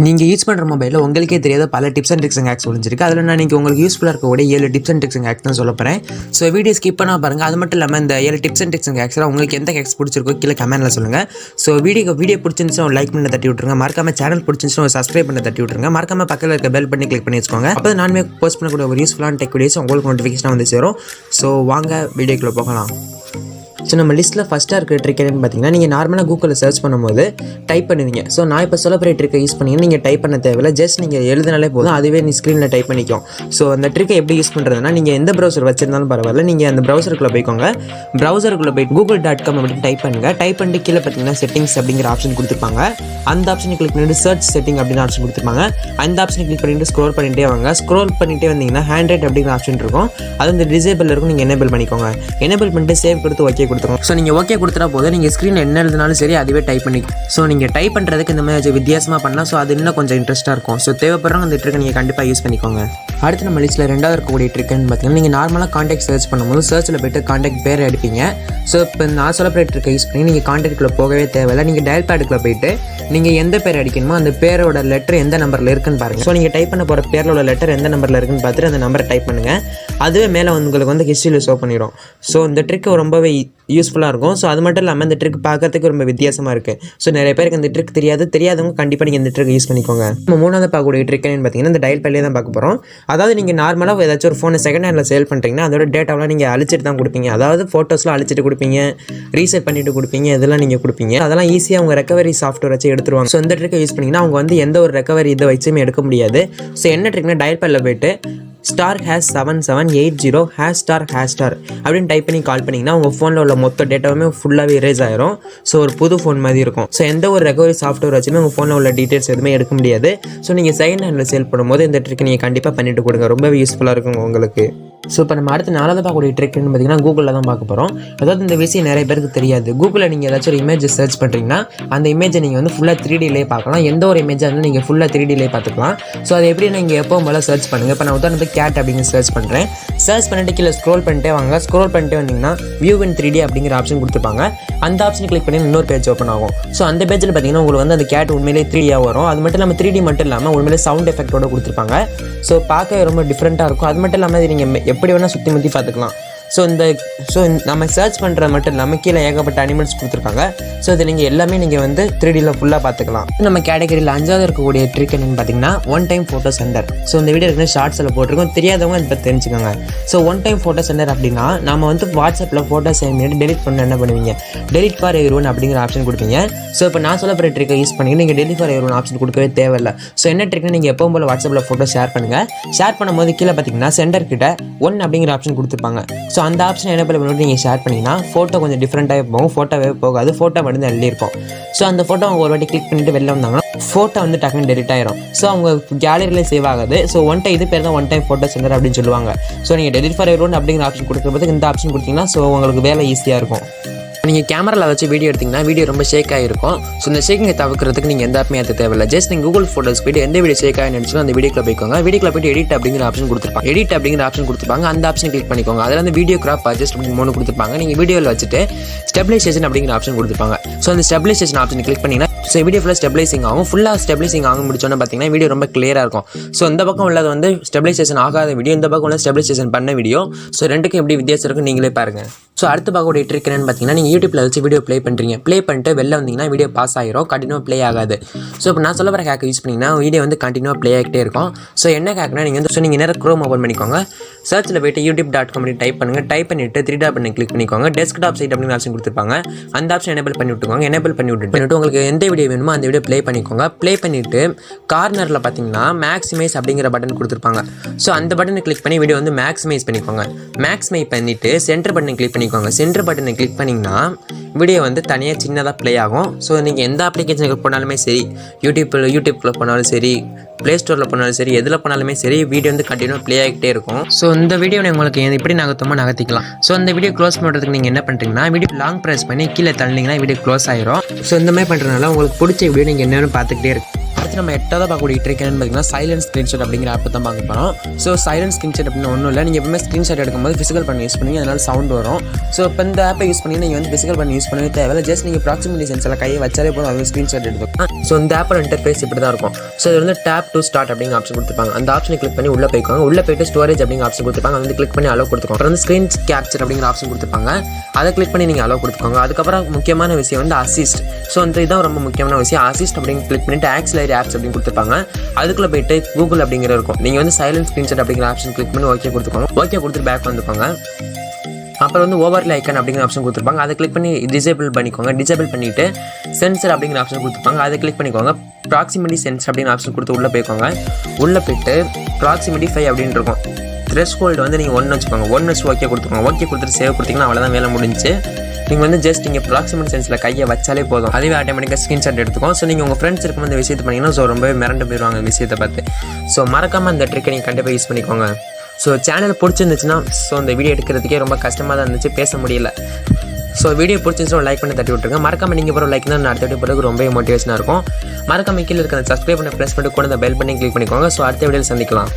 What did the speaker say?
நீங்கள் யூஸ் பண்ணுற மொபைலில் உங்களுக்கே தெரியாத பல tips and tricks and hacks ஒழிஞ்சிருக்கு. அதில் நான் இன்றைக்கி உங்களுக்கு யூஸ்ஃபுல்லாக இருக்கக்கூடிய 7 tips and tricks and hacks தான் சொல்ல போகிறேன். ஸோ வீடியோ ஸ்கிப் பண்ணால் பாருங்கள். அது மட்டும் இல்லாமல் இந்த 7 டிப்ஸ் அண்ட் ட்ரிக்ஸ் அண்ட் ஹேக்ஸில் உங்களுக்கு எந்த ஹேக்ஸ் பிடிச்சிருக்கோ கீழே கமெண்ட்டில் சொல்லுங்கள். ஸோ வீடியோ பிடிச்சிருந்துச்சுன்னா ஒரு லைக் பண்ணி தட்டி விட்ருங்க. மறக்காம சேனல் பிடிச்சிருந்துச்சுன்னா ஒரு சப்ஸ்கிரைப் பண்ணி தட்டி விட்ருங்க. மறக்காம பக்கத்தில் இருக்க பெல் பண்ணி கிளிக் பண்ணி வச்சுக்கோங்க. அப்போ நானுமே போஸ்ட் பண்ணக்கூடிய ஒரு யூஸ்ஃபுல்லான டெக் வீடியோஸ் உங்களுக்கு நோட்டிஃபிகேஷனாக வந்து சேரும். ஸோ வாங்க வீடியோக்குள்ளே போகலாம். ஸோ நம்ம லிஸ்ட்டில் ஃபஸ்ட்டாக இருக்கிற ட்ரிக் என்னென்னு பார்த்தீங்கன்னா, நீங்கள் நார்மலாக கூகுளில் சர்ச் பண்ணும்போது டைப் பண்ணுவீங்க. ஸோ நான் இப்போ சொல்ல போகிற ட்ரிக்கை யூஸ் பண்ணிங்கன்னா நீங்கள் டைப் பண்ண தேவையில்லை. ஜஸ்ட் நீங்கள் எழுதினாலே போதும், அதுவே நீ ஸ்க்ரீனில் டைப் பண்ணிக்கும். ஸோ அந்த ட்ரிக்கை எப்படி யூஸ் பண்ணுறதுனா, நீங்கள் எந்த ப்ரௌசர் வச்சிருந்தாலும் பரவாயில்ல, நீங்கள் அந்த ப்ரௌசருக்குள்ளே போய்க்கோங்க. ப்ரௌசருக்குள்ளே போய்ட்டு google.com அப்படின்னு டைப் பண்ணுங்கள். டைப் பண்ணிட்டு கீழே பார்த்தீங்கன்னா செட்டிங்ஸ் அப்படிங்கிற ஆப்ஷன் கொடுத்துருப்பாங்க. அந்த ஆப்ஷனை கிளிக் பண்ணிட்டு சர்ச் செட்டிங் அப்படின்னு ஆப்ஷன் கொடுத்துருப்பாங்க. அந்த ஆப்ஷனை கிளிக் பண்ணிட்டு ஸ்க்ரோல் பண்ணிகிட்டே வாங்க. ஸ்க்ரோல் பண்ணிகிட்டே வந்தீங்கன்னா ஹேண்ட் ரைட் அப்படிங்கிற ஆப்ஷன் இருக்கும். அது வந்து டிசேபிள் இருக்கும். நீங்கள் எனேபிள் பண்ணிக்கோங்க. எனேபிள் பண்ணிட்டு சேவ் கொடுத்து ஓகே கொடுத்துருங்க. ஸோ நீங்கள் ஓகே கொடுத்துட்டா போதும், நீங்கள் ஸ்க்ரீனில் என்ன எழுதினாலும் சரி அதுவே டைப் பண்ணிக்கும். ஸோ நீங்கள் டைப் பண்ணுறதுக்கு இந்த மாதிரி வித்தியாசமாக பண்ணால் ஸோ அது இன்னும் கொஞ்சம் இன்ட்ரெஸ்ட்டாக இருக்கும். ஸோ தேவைப்படுறவங்க அந்த ட்ரிக்கை நீங்கள் கண்டிப்பாக யூஸ் பண்ணிக்கோங்க. அடுத்து நம்ம லிஸ்ட்டில் ரெண்டாவது இருக்கக்கூடிய ட்ரிக்குன்னு பார்த்தீங்கன்னா, நீங்கள் நார்மலாக காண்டாக்ட் சர்ச் பண்ணும்போது சர்ச்சில் போய்ட்டு காண்டாக்ட் பேர் எடுப்பீங்க. ஸோ இப்போ நான் சொல்ல போகிற ட்ரிக்கை யூஸ் பண்ணி நீங்கள் காண்டாக்டுக்குள்ளே போகவே தேவையில்லை. நீங்கள் டயல் பேடுக்குள்ளே போய்ட்டு நீங்கள் எந்த பேர் அடிக்கணுமோ அந்த பேரோட லெட்டர் எந்த நம்பரில் இருக்குன்னு பாருங்கள். ஸோ நீங்கள் டைப் பண்ண போகிற பேரோட லெட்டர் எந்த நம்பரில் இருக்குன்னு பார்த்துட்டு அந்த நம்பரை டைப் பண்ணுங்கள். அதுவே மேலே உங்களுக்கு வந்து ஹிஸ்ட்ரியில் ஷோ பண்ணிடும். ஸோ இந்த ட்ரிக்கு ரொம்பவே யூஸ்ஃபுல்லாக இருக்கும். ஸோ அது மட்டும் இல்லாமல் இந்த ட்ரிக் பார்க்கறதுக்கு ரொம்ப வித்தியாசமாக இருக்குது. ஸோ நிறைய பேருக்கு இந்த ட்ரிக் தெரியாதவங்க கண்டிப்பாக நீங்கள் இந்த ட்ரிக் யூஸ் பண்ணிக்கோங்க. நம்ம மூணாவது பார்க்கக்கூடிய ட்ரிக் என்னன்னு பார்த்தீங்கன்னா, இந்த டயல் பேட்லேயே தான் பார்க்க போகிறோம். அதாவது நீங்கள் நார்மலாக ஏதாச்சும் ஒரு ஃபோனை செகண்ட் ஹேண்டில் சேல் பண்ணுறீங்கன்னா அதோட டேட்டாவெலாம் நீங்கள் அழிச்சிட்டு தான் கொடுப்பீங்க. அதாவது ஃபோட்டோஸ்லாம் அழிச்சிட்டு கொடுப்பீங்க, ரீசெட் பண்ணிட்டு கொடுப்பீங்க, இதெல்லாம் நீங்கள் கொடுப்பீங்க. அதெல்லாம் ஈஸியாக அவங்க ரெக்கவரி சாஃப்ட்வேர் வச்சு எடுத்துருவாங்க. ஸோ இந்த ட்ரிக்கை யூஸ் பண்ணிங்கன்னா அவங்க வந்து எந்த ஒரு ரெக்கவரி இதை வச்சுமே எடுக்க முடியாது. ஸோ என்ன ட்ரிக்னா, டயல் பேடில் போய்ட்டு *7780 #* அப்படின்னு டைப் பண்ணி கால் பண்ணிங்கன்னா உங்கள் ஃபோனில் உள்ள மொத்த டேட்டாவுமே ஃபுல்லாகவே இரேஸ் ஆயிரும். ஸோ ஒரு புது ஃபோன் மாதிரி இருக்கும். ஸோ எந்த ஒரு ரெக்கவரி சாஃப்ட்வேர் வச்சுமே உங்கள் ஃபோனில் உள்ள டீட்டெயில்ஸ் எதுவுமே எடுக்க முடியாது. ஸோ நீங்கள் செகண்ட் ஹேண்டில் சேல் பண்ணும்போது இந்த ட்ரிக் நீங்கள் கண்டிப்பாக பண்ணிட்டு கொடுங்க. ரொம்பவே யூஸ்ஃபுல்லாக இருக்கும் உங்களுக்கு. ஸோ இப்போ நம்ம அடுத்து நாலாவது பார்க்கக்கூடிய ட்ரிக்னு பார்த்தீங்கன்னா, கூகுளில் தான் பார்க்க போகிறோம். அதாவது இந்த விஷயம் நிறைய பேருக்கு தெரியாது. கூகுளில் நீங்கள் ஏதாச்சும் ஒரு இமேஜ் சர்ச் பண்ணுறீங்கன்னா அந்த இமேஜை நீங்கள் வந்து ஃபுல்லாக 3Dலே பார்க்கலாம். எந்த ஒரு இமேஜாக இருந்தாலும் நீங்கள் ஃபுல்லாக 3Dலே பார்த்துக்கலாம். ஸோ அது எப்படி நீங்கள் எப்போவும் போல சர்ச் பண்ணுங்கள். இப்போ நான் உதாரணத்துக்கு கேட் அப்படின்னு சர்ச் பண்ணுறேன். சர்ச் பண்ணிட்டு கீழே ஸ்க்ரோல் பண்ணிட்டே வாங்க. ஸ்க்ரோல் பண்ணிட்டே வந்தீங்கன்னா வியூ இன் 3D அப்படிங்கிற ஆப்ஷன் கொடுத்துருப்பாங்க. அந்த ஆப்ஷன் கிளிக் பண்ணி இன்னொரு பேஜ் ஓப்பன் ஆகும். ஸோ அந்த பேஜில் பார்த்தீங்கன்னா உங்களுக்கு வந்து அந்த கேட் உண்மையிலே 3Dயாக வரும். அது மட்டும் இல்லாமல் 3D மட்டும் இல்லாமல் உண்மையிலே சவுண்ட் எஃபெக்டோட கொடுத்துருப்பாங்க. ஸோ பார்க்க ரொம்ப டிஃப்ரெண்ட்டாக இருக்கும். அது மட்டும் இல்லாமல் நீங்கள் எப்படி வேணால் சுற்றி முற்றி பார்த்துக்கலாம். ஸோ நம்ம சர்ச் பண்ணுறது மட்டும் இல்லாமல் கீழே ஏகப்பட்ட அனிமல்ஸ் கொடுத்துருக்காங்க. ஸோ இது நீங்கள் எல்லாமே நீங்கள் வந்து 3Dயில் ஃபுல்லாக பார்த்துக்கலாம். நம்ம கேட்டகரியில் 5வது இருக்கக்கூடிய ட்ரிக் என்னென்னு பார்த்தீங்கன்னா, one time photo centre. So இந்த வீடியோ இருக்குன்னு ஷார்ட்ஸில் போட்டிருக்கோம். தெரியாதவங்க அதை பற்றி தெரிஞ்சுக்கோங்க. So one time photo centre அப்படின்னா, நம்ம வந்து வாட்ஸ்அப்பில் ஃபோட்டோ சேவ் பண்ணிட்டு டெலிட் பண்ண என்ன பண்ணுவீங்க, டெலிட் ஃபார் எவ்ரிஒன் அப்படிங்கிற ஆப்ஷன் கொடுப்பீங்க. ஸோ இப்போ நான் சொல்ல போகிற ட்ரிக்கை யூஸ் பண்ணி நீங்கள் டெலிட் ஃபார் எவ்ரிஒன் ஆப்ஷன் கொடுக்கவே தேவையில்லை. ஸோ என்ன ட்ரிக்னா, நீங்கள் எப்பவும் போல் வாட்ஸ்அப்பில் ஃபோட்டோ ஷேர் பண்ணுங்கள். ஷேர் பண்ணும்போது கீழே பார்த்தீங்கன்னா சென்டர் கிட்ட 1 அப்படிங்கிற ஆப்ஷன் கொடுத்துருப்பாங்க. ஸோ அந்த ஆப்ஷன் என்ன பண்ணிட்டு நீங்கள் ஷேர் பண்ணிங்கன்னா ஃபோட்டோ கொஞ்சம் டிஃப்ரெண்ட்டாகவே போகும். ஃபோட்டோவே போகாது, ஃபோட்டோ மட்டும் தான் எழுதியிருக்கும். ஸோ அந்த ஃபோட்டோ அவங்க ஒரு வாட்டி கிளிக் பண்ணிட்டு வெளில வந்தாங்கன்னா ஃபோட்டோ வந்து டக்குன்னு டெலிட் ஆயிரும். ஸோ அவங்க கேலரியிலே சேவ் ஆகாது. ஸோ இது பேர் தான் ஒன் டைம் ஃபோட்டோ சென்டர் அப்படின்னு சொல்லுவாங்க. ஸோ நீங்கள் டெலிட் ஃபார் எவ்ரிஒன் அப்படிங்கிற ஆப்ஷன் கொடுக்குறதுக்கு இந்த ஆப்ஷன் கொடுத்தீங்கன்னா ஸோ உங்களுக்கு வேலை ஈஸியாக இருக்கும். நீங்கள் கேமராவில் வச்சு வீடியோ எடுத்திங்கன்னா வீடியோ ரொம்ப ஷேக் ஆகிருக்கும். ஸோ இந்த ஷேக்கிங்கை தவிர்க்கிறதுக்கு நீங்கள் எந்த ஆப்புமே அது தேவையில்லை. ஜஸ்ட் நீங்கள் கூகுள் ஃபோட்டோஸ் போய்ட்டு எந்த வீடியோ ஷேக் ஆகி நினச்சோ அந்த வீடியோக்குள்ள போய்க்கோங்க. வீடியோக்குள்ள போய்ட்டு எடிட் அப்படிங்கிற ஆப்ஷன் கொடுத்துருப்பாங்க. அந்த ஆப்ஷன் கிளிக் பண்ணிக்கோங்க. அதில் வந்து வீடியோ கிராப் அட்ஜஸ்ட் அப்படின்னு 3 கொடுத்துருப்பாங்க. நீங்கள் வீடியோவில் வச்சுட்டு ஸ்டெபிலைசேஷன் அப்படிங்கிற ஆப்ஷன் கொடுத்துருப்பாங்க. ஸோ அந்த ஸ்டெபிலைசேஷன் ஆப்ஷன் கிளிக் பண்ணிங்கன்னா ஸோ வீடியோ ஃபுல்லாக ஸ்டெபிலைசிங் ஆகும். ஃபுல்லாக ஸ்டெபிலைசிங் ஆகும் முடிச்சோன்னா பார்த்தீங்கன்னா வீடியோ ரொம்ப கிளியராக இருக்கும். ஸோ இந்த பக்கம் உள்ளது வந்து ஸ்டெபிலைசேஷன் ஆகாத வீடியோ, இந்த பக்கம் உள்ள ஸ்டெபிலைசேஷன் பண்ண வீடியோ. ஸோ ரெண்டுக்கும் எப்படி வித்தியாசம் இருக்கும் நீங்களே பாருங்கள். ஸோ அடுத்து பார்க்கக்கூடிய ட்ரிக் என்னன்னு பார்த்தீங்கன்னா, நீங்கள் யூடியூப்பில் வச்சு வீடியோ ப்ளே பண்ணுறீங்க. ப்ளே பண்ணிட்டு வெளில வந்தீங்கன்னா வீடியோ பாஸ் ஆகிரும், கண்டினியூவாக ப்ளே ஆகாது. ஸோ இப்போ நான் சொல்ல வர ஹேக் யூஸ் பண்ணிங்கன்னா வீடியோ வந்து கண்டினியூவாக ப்ளே ஆகிட்டே இருக்கும். ஸோ என்ன ஹேக்னா, நீங்கள் வந்து நீங்கள் நேரம் க்ரோம் ஓப்பன் பண்ணிக்கோங்க. சர்ச்சில் போய்ட்டு youtube.com டைப் பண்ணுங்கள். டைப் பண்ணிவிட்டு 3 டாட் பண்ணி கிளிக் பண்ணிக்கோங்க. டெஸ்க்டாப் சைட் அப்படின்னு ஆப்ஷன் கொடுத்துருப்பாங்க. அந்த ஆப்ஷன் எனேபிள் பண்ணி விட்டுக்கோங்க. எனேபிள் பண்ணி விட்டுட்டு உங்களுக்கு எந்த வீடியோ வேணுமோ அந்த வீடியோ ப்ளே பண்ணிக்கோங்க. ப்ளே பண்ணிவிட்டு கார்னரில் பார்த்தீங்கன்னா மேக்ஸிமைஸ் அப்படிங்கிற பட்டன் கொடுத்துருப்பாங்க. ஸோ அந்த பட்டனை கிளிக் பண்ணி வீடியோ வந்து மேக்ஸிமைஸ் பண்ணிக்கோங்க. மேக்ஸிமைஸ் பண்ணிவிட்டு சென்டர் பட்டனை கிளிக் பண்ணிக்கோங்க. சென்டர் பட்டனை கிளிக் பண்ணிங்கன்னா வீடியோ வந்து தனியாக சின்னதாக ப்ளே ஆகும். ஸோ நீங்கள் எந்த அப்ளிகேஷனுக்கு போனாலுமே சரி, யூடியூப்பில் போனாலும் சரி, ப்ளே ஸ்டோரில் போனாலும் சரி, எதில் போனாலுமே சரி, வீடியோ வந்து கண்டினியூவாக ப்ளே ஆகிட்டே இருக்கும். ஸோ இந்த வீடியோ உங்களுக்கு எப்படி நகர்த்திக்கலாம். ஸோ இந்த வீடியோ க்ளோஸ் பண்ணுறதுக்கு நீங்கள் என்ன பண்ணுறீங்கன்னா, வீடியோ லாங் ப்ரெஸ் பண்ணி கீழே தள்ளிங்கன்னா வீடியோ க்ளோஸ் ஆயிரும். ஸோ இந்த மாதிரி பண்ணுறதுனால உங்களுக்கு பிடிச்ச வீடியோ நீங்கள் என்னென்னு பார்த்துக்கிட்டே இருக்கு. அடுத்து நம்ம 8வது பார்க்கக்கூடிய ட்ரிக் என்னன்னு பார்த்தீங்கன்னா, சைலன்ஸ் ஸ்க்ரீன்ஷாட் அப்படிங்கிற ஆப் தான் பார்க்க போகிறோம். ஸோ சைலன்ஸ் ஸ்க்ரீன்ஷாட் அப்படின்னு ஒன்றும் இல்லை. நீங்கள் எப்பவுமே ஸ்க்ரீன்ஷாட் எடுக்கும்போது ஃபிசிக்கல் பண்ணி யூஸ் பண்ணி அதனால் சவுண்ட் வரும். ஸோ இப்போ இந்த ஆப்பை யூஸ் பண்ணி நீங்கள் வந்து ஃபிசிக்கல் பண்ணி யூஸ் பண்ணவே தேவையில்லை. ஜஸ்ட் நீங்கள் ப்ராக்சிமிட்டி சென்ஸில் கையை வச்சாலே போதும், அது ஸ்க்ரீன்ஷாட் எடுத்துக்கலாம். ஸோ இந்த ஆப்போட இன்டர்ஃபேஸ் இப்படி தான் இருக்கும். ஸோ இது வந்து டேப் டு ஸ்டார்ட் அப்படிங்கிற ஆப்ஷன் கொடுத்துருப்பாங்க. அந்த ஆப்ஷனை கிளிக் பண்ணி உள்ளே போய்க்கோங்க. உள்ளே போய்ட்டு ஸ்டோரேஜ் அப்படிங்கிற ஆப்ஷன் கொடுத்துருப்பாங்க. வந்து கிளிக் பண்ணி அலோவ் கொடுத்துக்கோங்க. அப்புறம் வந்து ஸ்க்ரீன் கேப்சர் அப்படிங்கிற ஆப்ஷன் கொடுத்துருப்பாங்க. அதை கிளிக் பண்ணி நீங்கள் அலோவ் கொடுத்துக்கோங்க. அதுக்கப்புறம் முக்கியமான விஷயம் வந்து அசிஸ்ட். ஸோ இந்த இதான் ரொம்ப முக்கியமான விஷயம். அசிஸ்ட் அப்படின்னு கிளிக் பண்ணிட்டு ஆக்சிலரி ஆப்ஸ் அப்படின்னு கொடுத்துருப்பாங்க. அதுக்குள்ளே போய்ட்டு கூகுள் அப்படிங்கிற இருக்கும். நீங்கள் வந்து சைலண்ட் ஸ்க்ரீன்ஷாட் அப்படிங்கிற ஆப்ஷன் கிளிக் பண்ணி ஓகே கொடுத்துக்கோங்க. ஓகே கொடுத்துட்டு பேக் வந்துக்கோங்க. அப்புறம் வந்து ஓவர்லே ஐக்கன் அப்படிங்கிற ஆப்ஷன் கொடுத்துருப்பாங்க. அதை கிளிக் பண்ணி டிசேபிள் பண்ணிக்கோங்க. டிசேபிள் பண்ணிவிட்டு சென்சர் அப்படிங்கிற ஆப்ஷன் கொடுத்துருப்பாங்க. அதை கிளிக் பண்ணிக்கோங்க. ப்ராக்சிமிட்டி சென்சர் அப்படிங்கிற ஆப்ஷன் கொடுத்து உள்ளே போய்க்கோங்க. உள்ளே போய்ட்டு ப்ராக்சிமிட்டி 5 அப்படின்னு இருக்கும். த்ரெஷ்ஹோல்டு வந்து நீங்கள் 1 வச்சுக்கோங்க. 1 வச்சு ஓகே கொடுத்துக்கோங்க. ஓகே கொடுத்துட்டு சேவ் கொடுத்தீங்கன்னா அவ்வளோதான் வேலை முடிஞ்சு. நீங்கள் வந்து ஜஸ்ட் நீங்கள் ப்ராக்சிமிட்டி சென்ஸில் கையை வச்சாலே போதும். அதுவே ஆட்டோமேட்டிக்காக ஸ்க்ரீன்ஷாட் எடுத்துக்கும். ஸோ நீங்கள் உங்கள் ஃப்ரெண்ட்ஸ் இருக்கும் இந்த விஷயத்தை பண்ணிங்கன்னா ஸோ ரொம்பவே மிரண்டு போயிடுவாங்க இந்த விஷயத்தை பார்த்து. ஸோ மறக்காமல் அந்த ட்ரிக்கை நீங்கள் கண்டிப்பாக யூஸ் பண்ணிக்கோங்க. ஸோ சேனல் பிடிச்சிருந்துச்சுன்னா ஸோ இந்த வீடியோ எடுக்கிறதுக்கே ரொம்ப கஷ்டமாக தான் இருந்துச்சு, பேச முடியல. ஸோ வீடியோ பிடிச்சிருந்துச்சுன்னா லைக் பண்ணி தட்டி விட்டுருங்க. மறக்காமல் நீங்கள் போகிற லைக் தான் அடுத்த வீடியோ போகிறதுக்கு ரொம்ப மோட்டிவேஷனாக இருக்கும். மறக்காமல் கீழே இருக்கிற சப்ஸ்கிரைப் பண்ணி ப்ரெஸ் பண்ணிட்டு கூட அந்த பெல் பண்ணி கிளிக் பண்ணிக்கோங்க. ஸோ அடுத்த வீடியோவில் சந்திக்கலாம்.